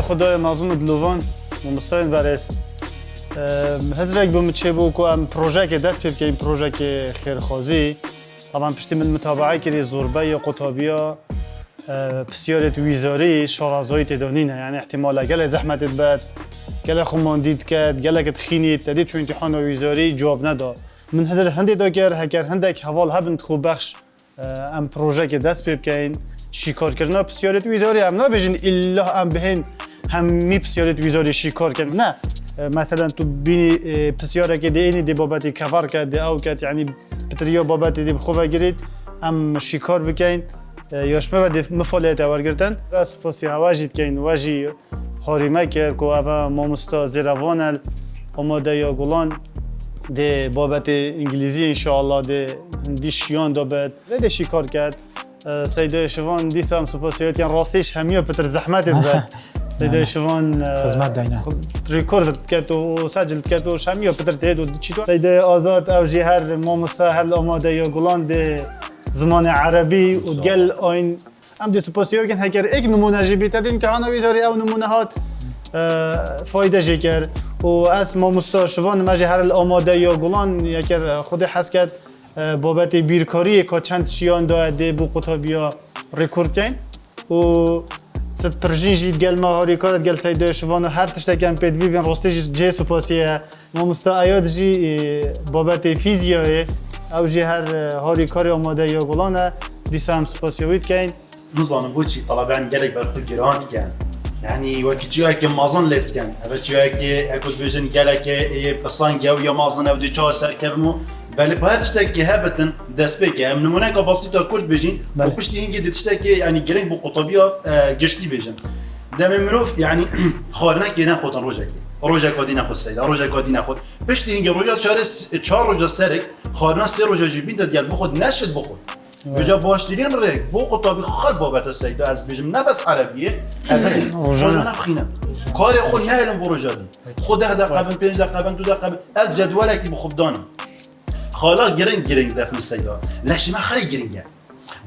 خدای مازون دلوان و مستعد برس هزرگ بوم چه بو کو ام پروژه که دست پی این پروژه که خیرخوازی طبعا پشتی من متابعه کردی زوربه یا قطابیا بسیارت ویزاری شارازایی تدانینه یعنی احتمال گله زحمت بد گله خماندید کرد گله که تخینید تدید چون امتحان ویزاری جواب ندا من هزر هندی داگر هکر هندک حوال هبند خوب بخش ام پروژه که دست پی کردین شکار کردن بسیارت ویزاری هم نبیشین الا ام بهن هم می بسیارت ویزاری شکار کردن نه مثلا تو بینی بسیاره که دینی دی بابتی کفر کرد دی او کرد یعنی پتریا بابتی دی خوبه گرید ام شکار بکن یاشمه و دی مفالیت اول گرتن راست پاسی هواجید که این واجی هاریمه کرد که اوه مامستا زیروان آماده یا گلان دی بابت انگلیزی انشاءالله دی هندی شیان دابد دی شکار کرد سیدای شوان دیسم سپاسیات یعنی راستیش همیا پتر زحمت بود سیدای شوان خدمت داینا ریکورد کرد و سجل کرد و همیا پتر تهد و چی تو سیدای آزاد او جهر ما مستاهل آماده یا گلان ده زمان عربی و گل آین ام دی سپاسیات کن هکر یک نمونه جبی تدین که آنها ویزاری او نمونه هات فایده جکر و از ما مستاشوان مجهر آماده یا گلان یکر خود حس کرد بابت بیرکاری که چند شیان داده بو قطابیا ریکورد کن و ست پرژین جید گل مهاری کارت گل سیده شوان و هر تشتکن پیدوی بین راستیش جه سپاسیه ما مستعیاد جی بابت فیزیاه او جی هر هاری کاری آماده یا گلانه دیسا هم سپاسیوید کن نظام بود چی طلبان گلک برخود گران کن يعني وكتشوها كي مازن لت كان هفتشوها كي أكل بيجن جالك بصان جو يا مازن أو دي شو سر كرمو بله باید تشتكي هبتن دست بك هم نمونه بسيطة كل بيجين وبشتي هنجي تشتكي يعني جرين بقطبية جشتي بيجن دم مروف يعني خارنا كي ناخد روجا كادي ناخد سيدا روجا كادي ناخد بشتي هنجي روجا چهار روجا سرك خارنا سه روجا جيبين ديال بخود نشد بخود بجا باشترين ريك بو قطبي خال بابت السيدا از بيجم نه بس عربيه روجا نبخينا كاري خود نهلم بروجا دي خود 10 دقيقه قبل 5 دقيقه قبل 2 دقيقه قبل از جدولك بخبدانم خالا گرنگ دفن السيدة ليش ما خلي گرنگ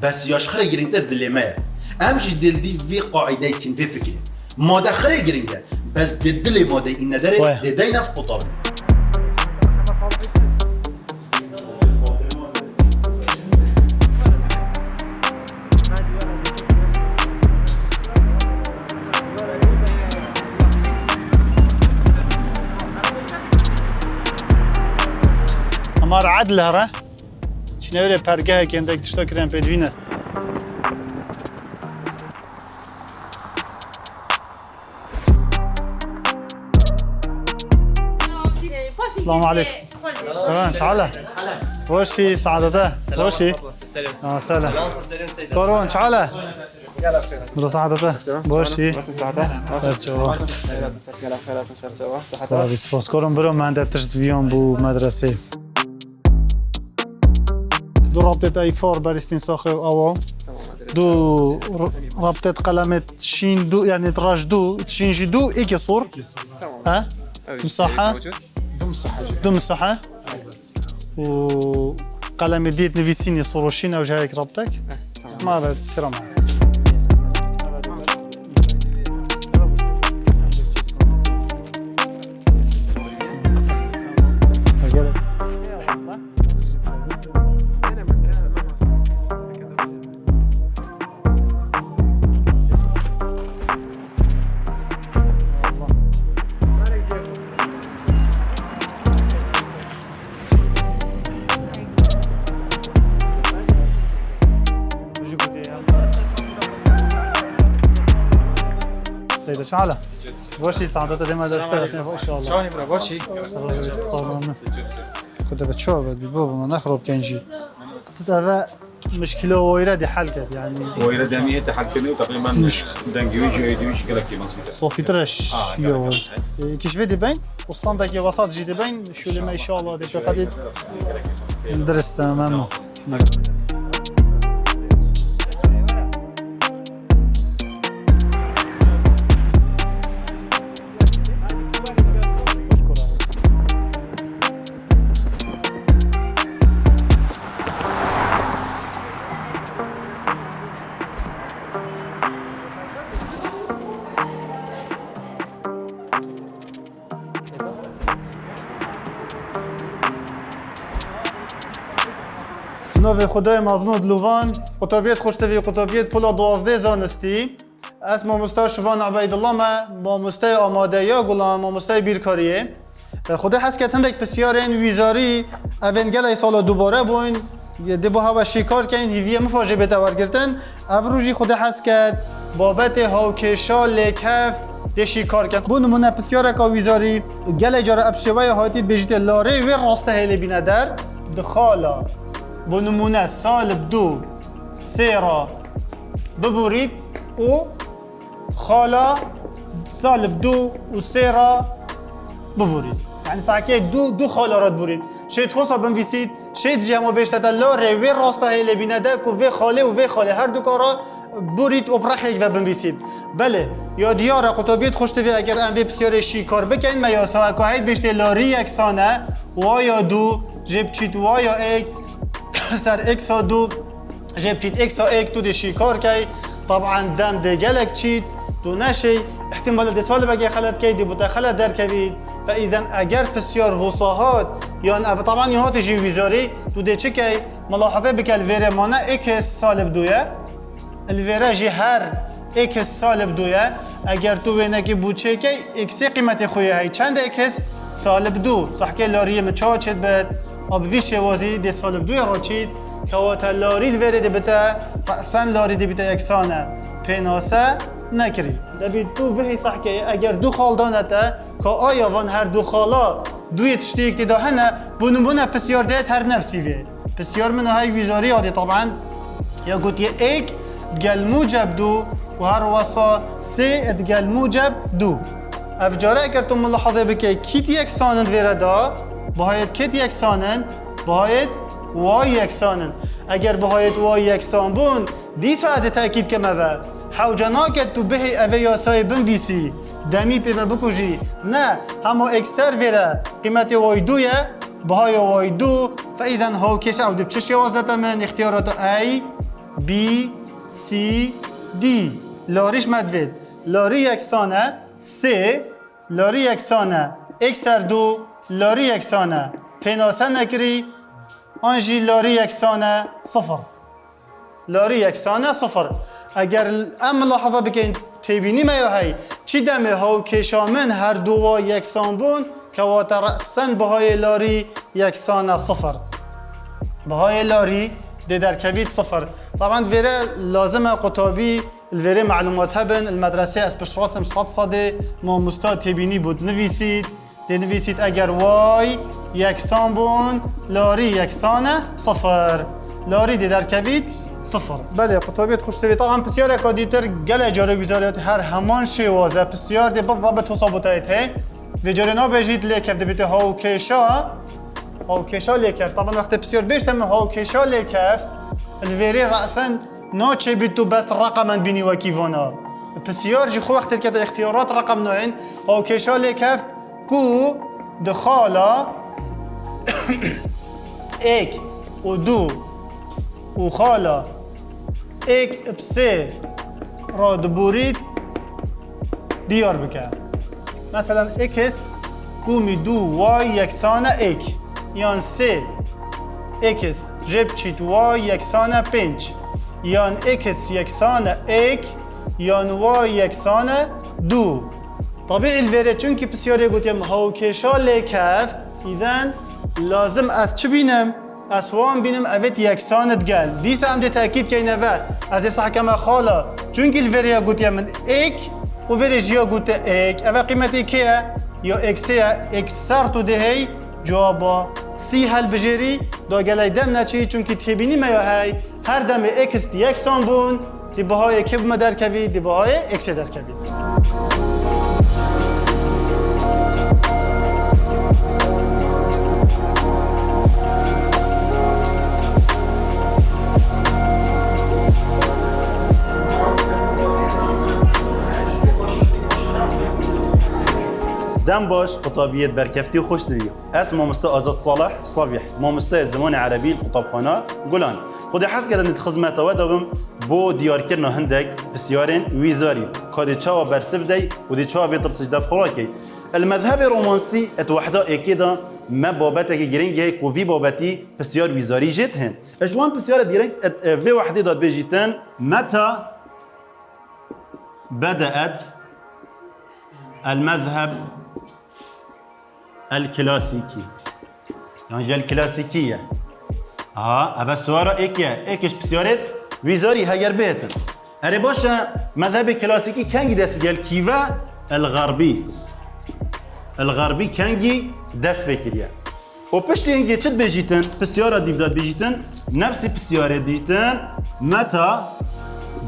بس ياش خلي گرنگ دلمه امشي دل دي في قاعده كن في فكره ما ده خلي گرنگ بس دل ما ده ان داره دي نف قطار مار عدل هره شنوره پرگه که اندک تشتا کرن پیدوین است السلام عليكم تمام شعله وشي سعادته وشي سلام كورون شعله مرة سعادته وشي سعادته صحته بس كورون برو ما عندك تشت فيهم بو مدرسة دو رابطة اي فور بارستين ساخه او دو رابطة قلمت شين دو يعني تراج دو تشينجي دو ايكي صور ها مساحة دو مساحة وقلم ديت نفيسيني صوروشين او جايك رابطك ما بعد كرام سيدة شعلة باشی سعادت دیم از دست رسمی ان شاء الله شاهی برا باشی خدا بتشوف بابا ما نخرب كنجي ست هذا مشكله وايره دي حل كده يعني وإلى دامية تحكمي وتقريبا دنجوي جوي دي وش كلك مصيبة صوفي ترش يو كيشفي دي بين وسطندك وسط جي دي بين شو لما ان شاء الله دي شو قديد درست تمام نوی خدای مزنون دلوان قطابیت خوشتوی قطابیت پلا 12 زانستی اسم مستر شوان عبید الله ما مستر آماده یا گلام ما مستر بیرکاریه خدا حس کرد هندک بسیارین ویزاری اون گله سال دوباره بوین دی با هوا شکار کردن هیوی مفاجئه به دور گرفتن ابروجی خدا حس کرد بابت هاوکشا لکفت دی شکار کرد بو نمونه بسیار کا ویزاری گله جاره ابشوی هاتید بجت لاره و راسته هلی بینه در دخالا بو نمونه سالب دو سه را ببورید و خالا سالب دو و سه را ببورید یعنی فاکه دو خالا را ببورید شاید حسا بنویسید شاید جمع بیشتر لاره و راسته هیله بینه ده که و خاله و خاله هر دو کارا بورید و برخیک و بنویسید بله یا دیاره قطابیت خوشتوی اگر انوی بسیار شیکار بکن میاسا که هید بیشتر لاری یکسانه و یا دو جب چید و یا ایک سر اکس ها دو جب چید اکس ها ایک تو دی شیکار کی طبعا دم دی گلک چید دو نشی احتمال دی سوال بگی خلط کی دی بوده خلط در کوید و ایدن اگر بسیار حصاهات یا طبعا یهات جی ویزاری دو دی چه کی ملاحظه بکل ویره مانه اکس سالب دویه الویره جی هر اکس سالب دویه اگر تو بینه که بوچه کی اکسی قیمت خویه های چند اکس سالب دو صح که لاریه مچا چید بد اب ویش وازی دی سالب دوی را چید که وقت لاری دویره دی بتا رأسن لاری دی بتا یکسانه پیناسه نکری دبی تو بهی صح که اگر دو خال دانته که آیا وان هر دو خالا دوی تشتیک دی دهنه بونه بسیار دیت هر نفسی وی بسیار منو های ویزاری آدی طبعا یا گوت یه ایک دگل موجب دو و هر وصا سه دگل موجب دو افجاره اگر تو ملاحظه بکی کیت یکسانن ویره دا باید کیت یکسانن باید وای یکسانن اگر باید وای یکسان بون دیسو از تاکید که مبه حوجنا که تو بهی اوه یاسای بنویسی دمی پیمه بکوشی نه همه اکسر ویره قیمت وای دویه بهای وای دو فایدن هاو کش او دی بچش یوازدتا من اختیارات A B C D لاریش مدوید لاری یکسانه سه لاری یکسانه اکسر دو لاری یکسانه پیناسه نکری آنجی لاری یکسانه صفر لاری یکسانه صفر اگر ام ملاحظه بکن تبینی میو هی چی دمه هاو کشامن هر دو یکسان بون که وات رأسن بهای لاری یکسانه صفر بهای لاری دی در کوید صفر طبعا ویره لازمه قطابی الویره معلومات هبن المدرسه از پشراتم صد ما مستاد تبینی بود نویسید دی نویسید اگر وای یکسان بون لاری یکسانه صفر لاری دی در کوید صفر بله قطابیت خوشتوی طبعا بسیار اکادیتر گل اجاره گذاریات هر همان شوازه بسیار دی بالضبط حسابتایت هی و جاره نابجید لیکر دی بیته هاوکشا لیکرد طبعا وقت بسیار بیشتر من هاوکشا لیکرد الویری رأسن ناچه بید تو بست رقما بینی و کیوانا بسیار جی خو وقت که اختیارات رقم نوین هاوکشا لیکرد کو دخالا ایک و دو و خالا ایک بسه را دبورید دیار بکن مثلا اکس قومی دو وای یکسانه ایک یان سه اکس جب چید وای یکسانه پنج یان اکس یکسانه ایک یان وای یکسانه دو طبیعی الویره چون که بسیاری گوتیم هاوکشا لیکفت ایدن لازم از چه بینم؟ از وان بینم اوید یکسانه دگل دیسا هم دی تاکید که اینه و از دی صحکم خالا چون که الویره گوتیم من ایک و ویری جیا گوته ایک اوه قیمتی که یا اکسیه اکسر تو دهی جوابا سی هل بجری دا گلی دم نچی چونکی تیبینی میا هی هر دم اکس دی اکسان بون دی بهای که بما در کوی دی بهای اکس در کوی دم باش قطابية بركفتي وخوش دريو اسمه مستوى آزاد صالح صبيح مو مستوى الزمان عربي القطابخانة قولان خودي حس كده انت خزمته ودابم بو ديار كرنا هندك بسيارين ويزاري كادي تشاوا برسف دي ودي تشاوا بيطر سجده فخوراكي المذهب الرومانسي اتوحدا اكيدا ما بابتك جرينج هيك وفي بابتي بسيار ويزاري جتهن اجوان بسيارة ديرينج في وحدي داد بيجيتن متى بدأت المذهب الكلاسيكي يعني الكلاسيكية أبا السوارة إيكش بسيارت ويزاري هاجر بيتن أري باشا مذهب الكلاسيكي كان دست بيجي الكيفا الغربي كان دست بيجي وبشتي إنجي تشد بيجيتن بسيارة دي بدأت بيجيتن نفس بسيارة بيجيتن متى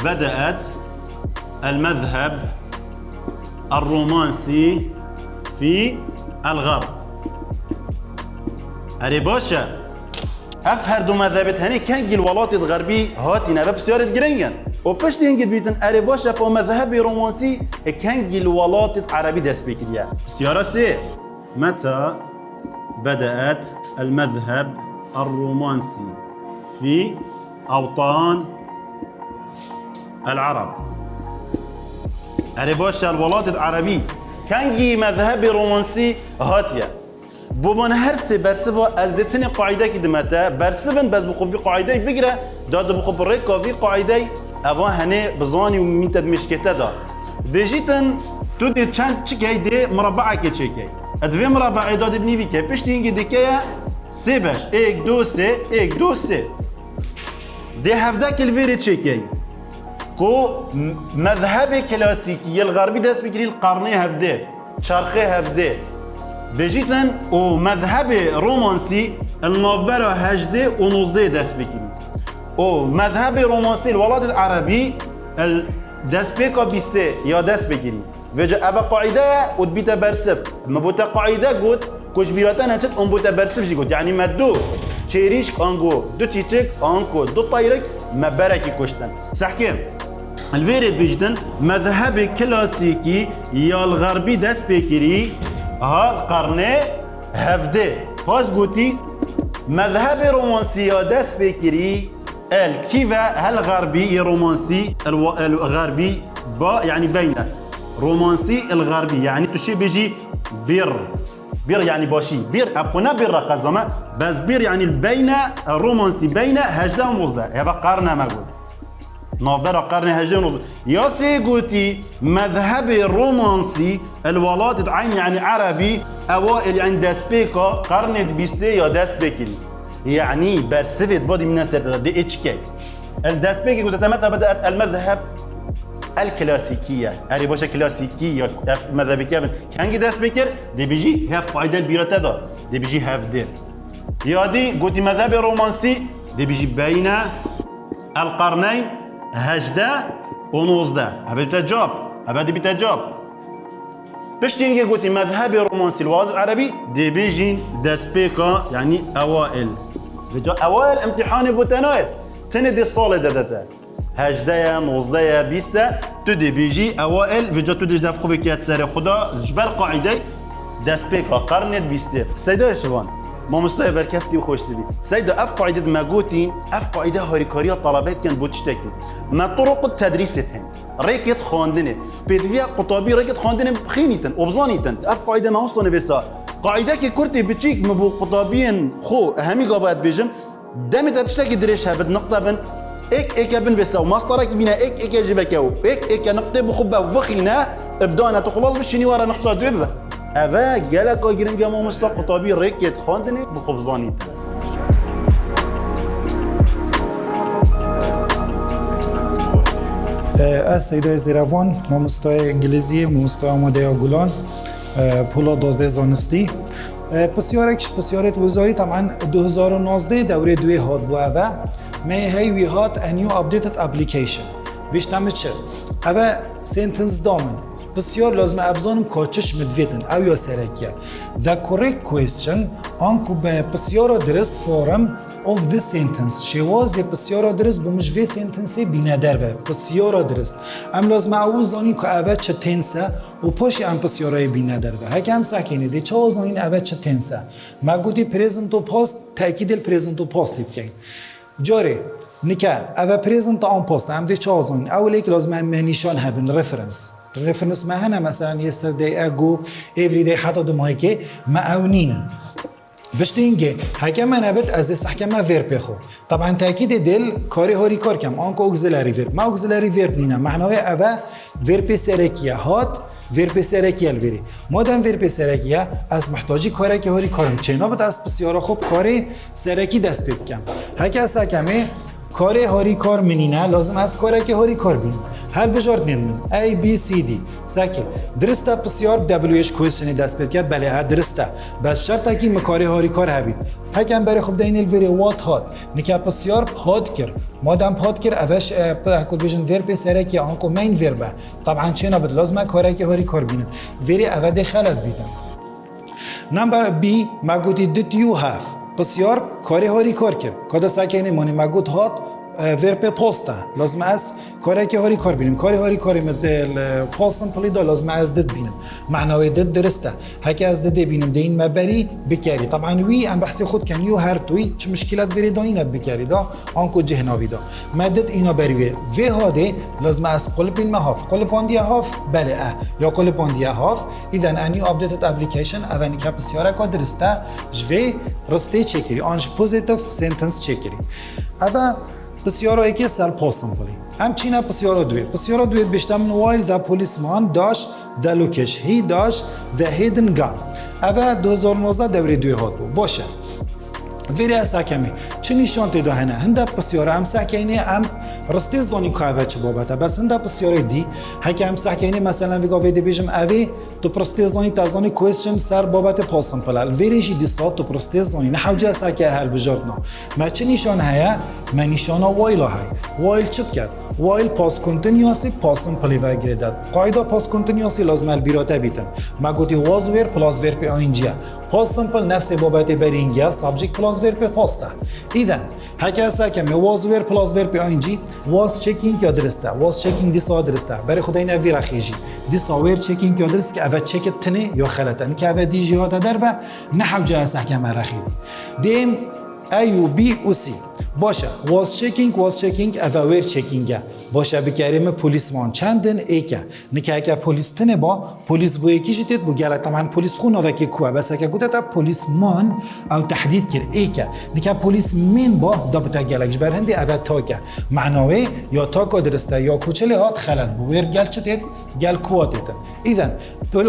بدأت المذهب الرومانسي في الغرب أري باشا أفهر دو مذهبت هني كان جي الولايات الغربي هاتي نبا بسيارة جرينجن وبش تينجد بيتن أري باشا بو مذهب رومانسي كان جي الولايات العربي دست بكريا بسيارة سي متى بدأت المذهب الرومانسي في أوطان العرب أري باشا الولايات العربي كان جي مذهبي رومانسي هاتيا بومن هرسي برسفا ازدتني قاعده كدمتا برسفن بس بخو في قاعده بقرا داد بخو بريكا في قاعده افا هني بزاني وميتد مشكته دا بيجيتن تودي تشان تشكي دي مربعه كتشكي ادفي مربع داد بنيفي كي بشتينجي ديكيا سي باش اك دو سي اك دو سي دي هفداك الفيري تشكي كو مذهبي كلاسيكي الغربي داس بكري القرني هفدي شرخي هفدي بيجيتن ومذهبي رومانسي النوفبرة هجدي ونوزدي داس بكري ومذهبي رومانسي الولايات العربي داس بيكا بيستي يا داس بكري فيجا افا قاعدة وتبيتا برسف ما بوتا قاعدة قلت كوش بيراتان هتت ام بوتا برسف جي قلت يعني ما دو كيريش انجو دو تيتك انكو دو طايرك ما بركي كوشتن سحكيم الفيريد بيجدن مذهبي كلاسيكي يا الغربي داس بكري هالقرن هفده خاص قوتي مذهبي رومانسي يا داس بكري الكيفا هالغربي رومانسي الغربي با يعني بينه رومانسي الغربي يعني تشي بيجي بير يعني باشي بير ابقنا بير قزمه بس بير يعني بين الرومانسي بين هجده ومصدر هذا قرن ما قلت نوفبر قرن هجده ونص يا سيقوتي مذهبي الرومانسي الولايات عين يعني عربي اوائل يعني داسبيكا قرن بيستي يا داسبيكي يعني برسفت فادي من الناس دي اتش كي الداسبيكي قلت متى بدات المذهب الكلاسيكيه اري باشا كلاسيكيه مذهبي كيف كان داسبيكر دي بيجي هاف قاعده البيرتا دا دي بيجي هاف دير يا دي قلت مذهبي الرومانسي دي بيجي بين القرنين هجده ونوزده هذا بتجاب هذا بتجاب باش تيجي قلت مذهبي رومانسي الولايات العربي دي بيجين داسبيكا يعني اوائل اوائل امتحان بوتنايت تندي الصاله داتا هجده نوزده بيسته تدي بيجي اوائل فيجا تدي دافخو فيكيات ساري خدا جبال قاعده داسبيكا قرنت بيسته سيدا شبان ما مستوى بركفتي وخوش تبي سيدا اف قاعده ما قوتين اف قاعده هوريكاريه طلبات كان بوتشتكي ما طرق التدريس هن ريكت خواندنه بيدفيا قطابي ريكت خواندنه بخينيتن وبزانيتن اف قاعده ما وصلنا فيسا قاعده كي كرتي بتشيك مبو قطابين خو اهمي قافات بيجم دامت تشتكي دريشها بالنقطه بن اك بن فيسا وماسترك بينا اك جيبكاو اك نقطه بخبه وبخينا ابدانا تخلص بالشني ورا نقطه دوب بس افا جالك جرينجا مو مستوى قطابي ريكت خواندنه بخبزانيتن از سیدای زیروان مامستای انگلیزی مامستای آماده گلان پولا 12 زانستی بسیارت وزاری طبعا 2019 دوره دوی هات بو اوه می هی وی هات a new updated application بیشتر چه اوه سنتنس دامن بسیار لازم ابزانم کاچش مدویدن او یا سرکیه the correct question آنکو به بسیار درست فورم of this sentence شوازی بسیار درست بمجوی سنتنسی بینه در به بسیار درست ام لازم او زانی که اوه چه تنسه و پاشی ام بسیارای بینه در به هک هم سکنی دی چه زانین اوه چه تنسه ما گوتی پریزنت و پاست تاکید پریزنت و پاست بکن جاری نکه اوه پریزنت آن پاست هم دی چه زانین اولی که لازم هم نشان هبن رفرنس ما هنا مثلا yesterday ago every day حتی دمایی که معاونین بشتینگه حکم نبت از حکم ورب خو طبعا تاکید دل کاری هاری کار کم آنکو اوگزلاری ورب ما اوگزلاری ورب نینه معنای اوه ورب سرکیه هات ورب سرکیه الوری مادام ورب سرکیه از محتاجی کاری که هاری کارم چه نبت از بسیار خوب کاری سرکی دست بکم حکم از حکمه کاری هاری کار منینه لازم از کاری که هاری کار بین هر بجارت نیم A B C D ساکه درسته بسیار WH کوشنی دست بید کرد بله ها درسته بس شرطه که مکاری هاری کار هبید هکم برای خوب دین الوری وات هات نکه بسیار پاد کرد مادام پاد کرد اوش کد بیشن ورب سره که آنکو مین وربه طبعا چه نبود لازم کاری که هاری کار بینید وری اوه خلط بیدن نمبر B مگودی did you have بسیار کاری هاری کار کرد کدا ساکه مانی مگود هات ورب پاستا لازم از کاری که هاری کار بینیم کاری هاری کاری مثل پاستن پلیدا لازم از دد بینیم معنای دد درسته هکی از دد بینیم دین مبری بکاری طبعا وی ام بحث خود کن یو هر توی چه مشکلات وری دانی ند بکاری دا آنکو جهناوی دا مدد اینا بری وی هاده لازم از قلب این مهاف قلب آندی هاف بله یا قلب آندی هاف اذا انیو آپدیتد اپلیکیشن اونی که بسیاره که درسته جوی راسته چکری آنش پوزیتیو سنتنس چکری اوا بسیار که سر پاسم بودیم. همچنین بسیار دوید بیشتر من while the policeman dash the location he dash the hidden gun. اوه 2019 دوره دوی هات بود باشه. ویری از حکمی چه نشان تیدا هنه هنده بسیار هم سکینه هم راستی زانی که اوه چه بابته بس هنده بسیار دی هکی هم سکینه مثلا ویگا ویده بیشم اوه تو پرستی زانی تازانی کوشن سر بابت پاسم پلال ویریشی دی سات تو پرستی زانی نحوجه سکه هل بجاردنا ما چه نشان هیا ما نشان وایلا های وایل چت کرد وایل پاس کنتینیوسی پاسم پلی و گردد قاعده پاس کنتینیوسی لازم البیراته بیتن ما گوتی واز ویر پلاس ویر پی آینجیا پاس سمپل نفس بابت برینجیا سابجکت پلاس ویر پی پاستا ایدن هکه سکم واز ویر پلاس ویر پی آینجی واز چکینگ یا درسته واز چکینگ دیسا درسته برای خدای نوی رخیجی دیسا ویر چکینگ یا درست که اول چکت تنه یا خلطن که اول دی جهات در و نحو جه سکم رخیدی دیم ایو بی او سی باشه واز چکینگ اول ویر چکینگه باشه بکریم پلیسمان چندن ایکه نکه اگه پلیس تنه با پلیس بو یکی جدید بو گله طبعا پلیس خونه و کی کوه بس اگه گوته تا پلیسمان او تحدید کرد ایکه نکه پلیس من با دابتا گلکش برهندی اول تاکه معنوی یا تاکا درسته یا کوچلی هات خلل بو ویر گل چتید گل کوه دیدن ایدن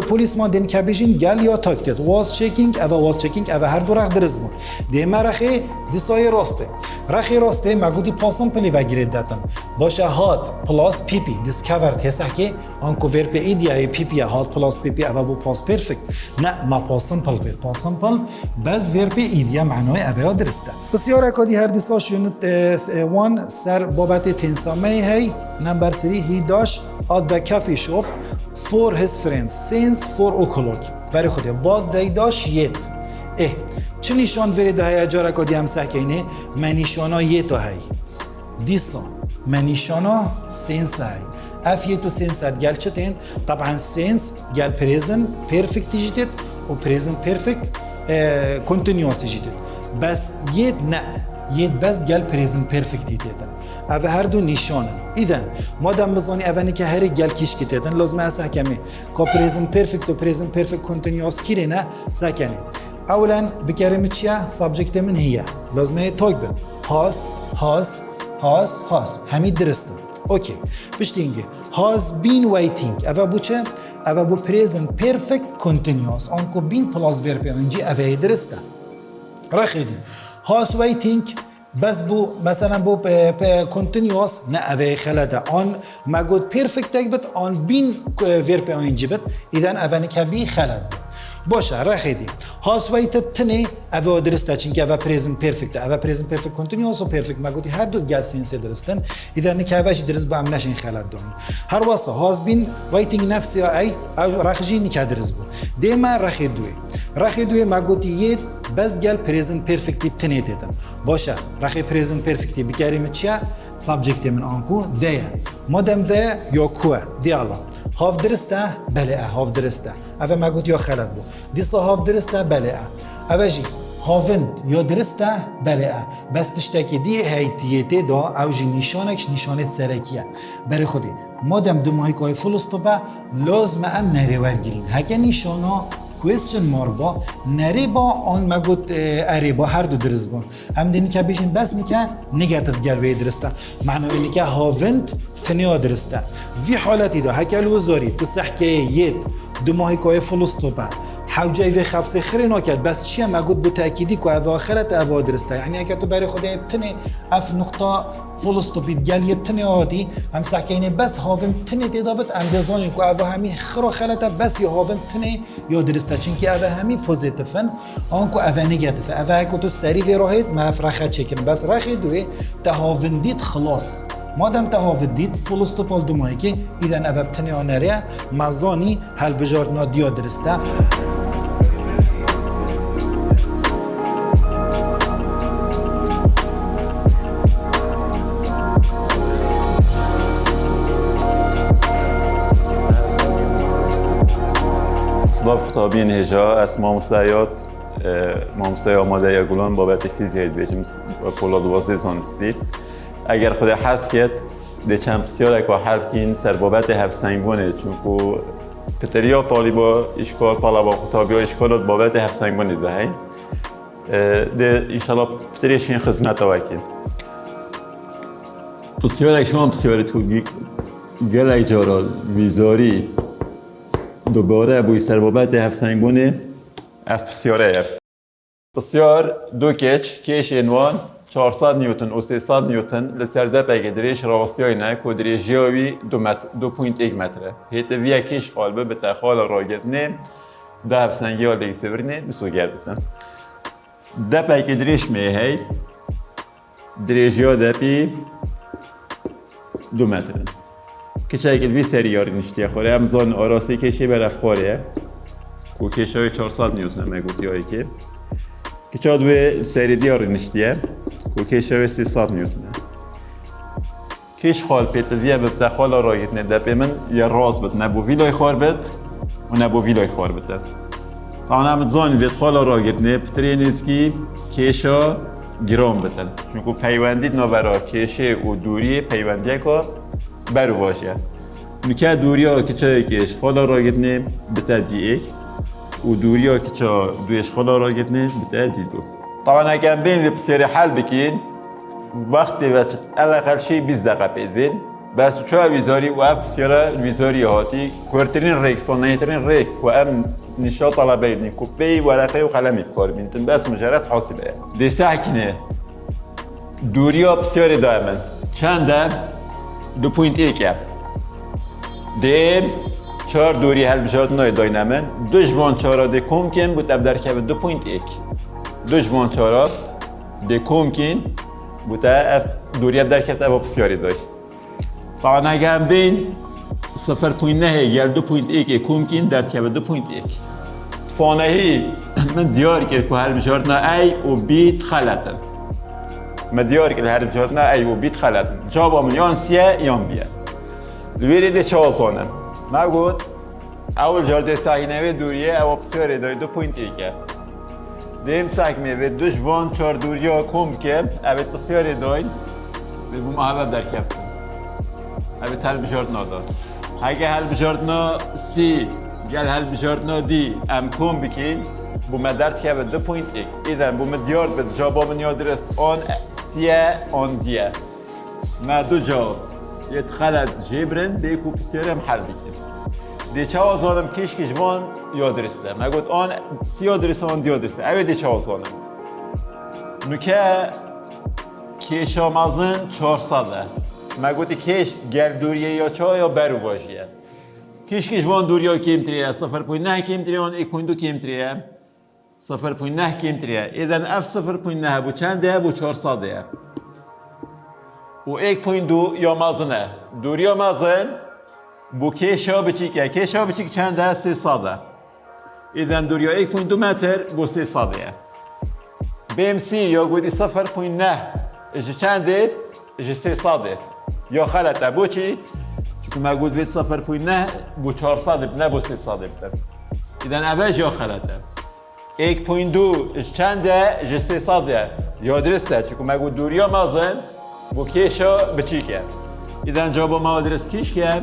پلیسمان دین که بیشین گل یا تاک دید واز چکینگ اول هر دو رخ درست بود دیمه رخی دیسای راسته مگودی پاسم پلی و گیرد دادن باشه هات پلاس پی پی دیسکاورد هسته که آنکو ور به ایدیا پی پی هات پلاس پی پی اول بو پاس پرفکت نه ما پاسم پل بس ور به ایدیا معنای اول درسته بسیار اکادی هر دیساش یونت 1 سر بابت تنسامه هی نمبر 3 هی داش at the coffee shop for his friends since 4 o'clock برای خوده بعد دی داش یت چه نشان وریده های اجاره کدی هم سکینه منیشانا یه تا هی دیسا منیشانا سنس هی افیه تو سنس هد گل چتین طبعا سنس گل پریزن پرفکتی جدید و پریزن پرفکت کنتینیوسی جدید بس یه نه یه بس گل پریزن پرفکتی دیدن اوه هر دو نشانن ایدن مادام بزانی اوانی که هر گل کیش کی دیدن لازم از حکمی که پریزن پرفکت و پریزن پرفکت کنتینیوس کی نه سکنه اولا بکریم چیه سابجکت من هیه لازمه تاگ بن هاس همی درسته اوکی بشتینگه has been waiting اوه بو چه؟ اوه بو present perfect continuous آنکو been plus verb انجی اوه درسته رخیدین has waiting بس بو مثلا بو کنتینیوس نه اوه خلده آن مگود پرفکت بت آن بین ورپ آینجی بت ایدن اوه کبی خلد باشه رخیدی هاسویت تنه اوه درسته چون که اوه پریزن پرفکت اوه پریزن پرفکت کنتینیوس و پرفکت مگودی هر دو گل سینسی درستن ایدن که اوهش درست با هم نشین خلد دون هر واسه هاس بین ویتینگ نفسی ای او رخجی نکه درست بو دیما رخیدوی مگودی یه بس گل پریزن پرفکتی تنه دیدن باشه رخی پریزن پرفکتی بکریم چیه سابجکتی من آنکو ذیه مادم ذیه یا کوه دیالا هاف درسته بله هاف درسته اوه مگود یا خلد بو دیسا هاف درسته بله اوه جی هافند یا درسته بله بس تشتکی دی هایتیته دا او جی نشانکش نشانت سرکیه برای خودی مادم دو ماهی که فلسطوبه لازم ام نره ورگیرین هکه نشانا کوئسچن ماربا نری با آن مگود اری با هر دو درست بون هم دینی که بیشین بس میکه نگاتیو گلوه درسته معنی اینی که هاوند تنیا درسته وی حالتی دا هکل وزاری تو سحکه ید دو ماهی که فلسطوبه حوجه و خبص خیلی نکرد بس چیه مگود به تأکیدی که اوه آخرت اوه درسته یعنی اگه تو برای خودت تنی اف نقطه فلسطوبید گل تنی عادی هم سکینه بس هاون تنی تدابت اندازانی که اوه همی خرا خلته بس یا هاون تنی یا درسته چون که اوه همی پوزیتیفن آنکو اوه نگاتیفه اوه که تو سری و راهید ما فرخت چکن بس رخی دوی تهاون دید خلاص مادام تهاون دید فلسطوپال دو ماهی که ایدن اوه تنی آنره مزانی هل بجار نادیا درسته صلاف کتابین هجا از ماموستای آماده یا گلان بابت فیزیک بیجیم پولا دوازده زانستی اگر خود حس کرد ده چند بسیار که حل کن سر بابت هفت سنگونه چون که پتریا طالبا اشکال طلبا کتابی ها اشکالات بابت هفت سنگونه ده ده انشالله پتریشین خدمت وکن بسیار شما بسیاری تو گل جارا ویزاری دوباره بوی سر بابت هفت سنگونه اف بسیاره بسیار دو کش انوان 400 نیوتن و 300 نیوتن لسر دپه دریش راستیای نه که دریجیاوی 2.1 متره هیت ویا کش قالبه به تخال راگتنه ده هفت سنگی ها بگی سورنه بسوگر بودن دپه که دریش میهی دریجیا دپی 2 مترن کچه که وی سریاری نشتیه خوره همزان آراستی کشی برف خوره که کشه های 400 نیوتن مگوتی هایی که کچه دوی سری دیاری نشتیه که کشه های 300 نیوتن کش خال پیتویه ببتا خالا رایت نده پی من یه راز بد نبو ویلای خوار بد و نبو ویلای خوار بد طبعا همزان بیت خالا رایت نه پتری نیست که کشه گرام بدن چون که پیوندید نابرا کشه و دوری پیوندیه که برو باشه نکه دوریا که چه کش خالا را گرنه بتا دی ایک و دوریا که چه دویش خالا را گرنه بتا دی دو طبعا اگر بین بسیاری حل بکین وقتی وقت الاقل شی 20 دقیقه پیدوین بس چه ویزاری و اف بسیاره ویزاری هاتی کورترین ریک صنایترین ریک و ام نشاط طلبه بین کپی ورقه و قلمی بکار بینتن بس مجرد حاسبه دی سحکنه دوریا بسیاری دائما چنده 2.1 دیم 4 دوری حل بجارت نای داینامن دجوان 4 ده کم کن بود در کب 2.1 دجوان 4 ده کم کن بود دوری در کب اب بسیاری داشت طبعا اگر بین 0.9 گل 2.1 کم کن در کب 2.1 صانعی من دیار کرد که حل بجارت نای و بیت خلطن مدیار که هر بجات نه ایو بیت خلط جواب من یان سیه یان بیه لویری ده چه آسانم ما گفت اول جارده ساینه و دوریه او بسیاری دای 2.1 دیم ساکنه و دشوان 4 دوریا کم که اوت بسیاری دای به بوم محبب در کف اوت هل بجارت نادا اگه هل بجارت نا سی گل هل بجارت نا دی ام کم بکین بو مدرد که به 2.1 ایدن بو مدیار به جواب من یاد درست آن سیه آن دیه ما دو جواب یه خلط جبرن به کو بسیاری هم حل بکن دی چه آزانم کش کشوان یاد درسته ما گفت آن سیاه درسته آن دیا درسته اوه دی چه آزانم نوکه کیشا مازن 400 ما گوتی کیش گل دوریه یا چا یا برو واجیه کیش وان دوریا کیمتریه 0.9 کیمتریه وان 1.2 کیمتریه 0.9 کیمتریه ایدن اف 0.9 بو چنده بو 400 و 1.2 یا مازنه دوریا مازن بو کیشا بچیکه کیشا بچیک چنده 300 ایدن دوریا 1.2 متر بو 300 BMC یا گویی 0.9 اجی چنده؟ اجی 300 یا خلطه بو چی؟ چون ما گویی بید 0.9 بو 400 نه بو 300 بتر ایدن اوش یا خلطه 1.2 اجی چنده؟ اجی 300 یا درسته چون ما گویی دوریا مازن بو کیشا بچیکه ایدن جواب ما درست کیش که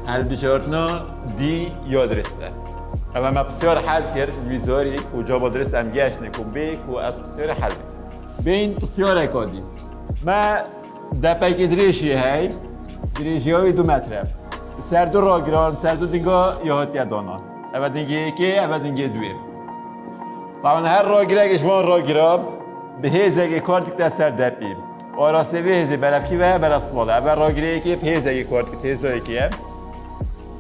هل بجارتنا دی یا درسته اما ما بسیار حل کرد ویزاری که جواب درست هم گشت نکن بی که از بسیار حل بین بسیار اکادی ما دپک دریشی هی دریشی های 2 متره سر دو را گران سر دو دینگا یهاتی دانا اول دینگه یکی اول دینگه دوی طبعا هر را گرگش وان را گرام به هیزه کارت که سر دپیم آراسه به هیزه برفکی و برفسواله اول را گره که به هیزه کارت که هیزه یکیه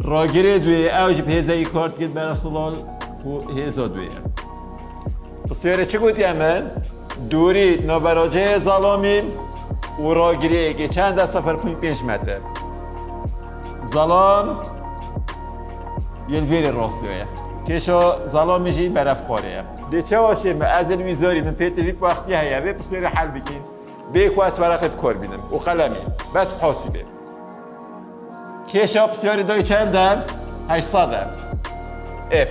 راگیری دوی اوج به هزای کارت گید برای سلال و هزا دویه بسیاره چی گوتی همه؟ دوری نبراجه ظلامی و راگیری که چند از 0.5 متره ظلام یلویر راستیه کشا ظلامیشی برف خواریه دی چه باشه از الویزاری من پیت ویب وقتی هیا به بسیاره حل بکن به کواس ورقت کار بینم و قلمی بس حاسبه کیشا بسیاری دای چندم؟ 800 اف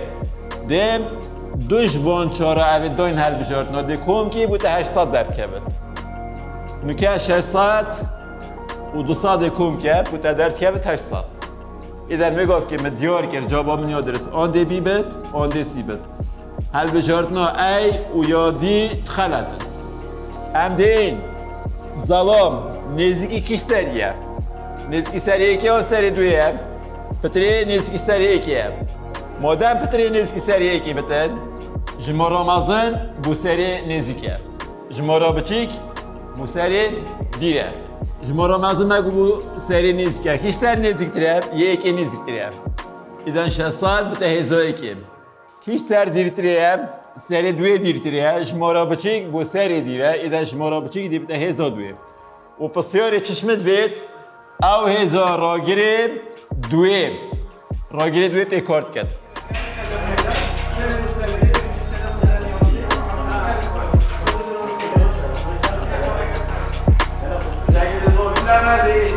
دیم دوش وان چاره اوی داین حل بشارت ناده کم کی بوده 800 در کبت نکه 600 و 200 کم که بوده در کبت 800 ایدر میگفت که مدیار کرد جوابا من یاد درست آن دی بی بت آن دی سی بت حل بشارت نا ای و یا دی تخلط ام دین ظلام نزدیکی کش سریه نزدیکی سریه که آن سری دویه پتری نزدیکی سریه که مادم پتری نزدیکی سریه که بتن جمارا مازن بو سری نزدیکه جمارا بچیک بو سری دیره جمارا مازن مگو بو سری نزدیکه کش سر نزدیکتره یکی نزدیکتره ایدن 600 بته هزایی که کش سر دیرتره سری دوی دیرتره جمارا بچیک بو سری دیره ایدن جمارا بچیک دی بته هزا دوی و پسیاری چشمت بید او هزا راگیری دوی پی کارت کرد Thank you.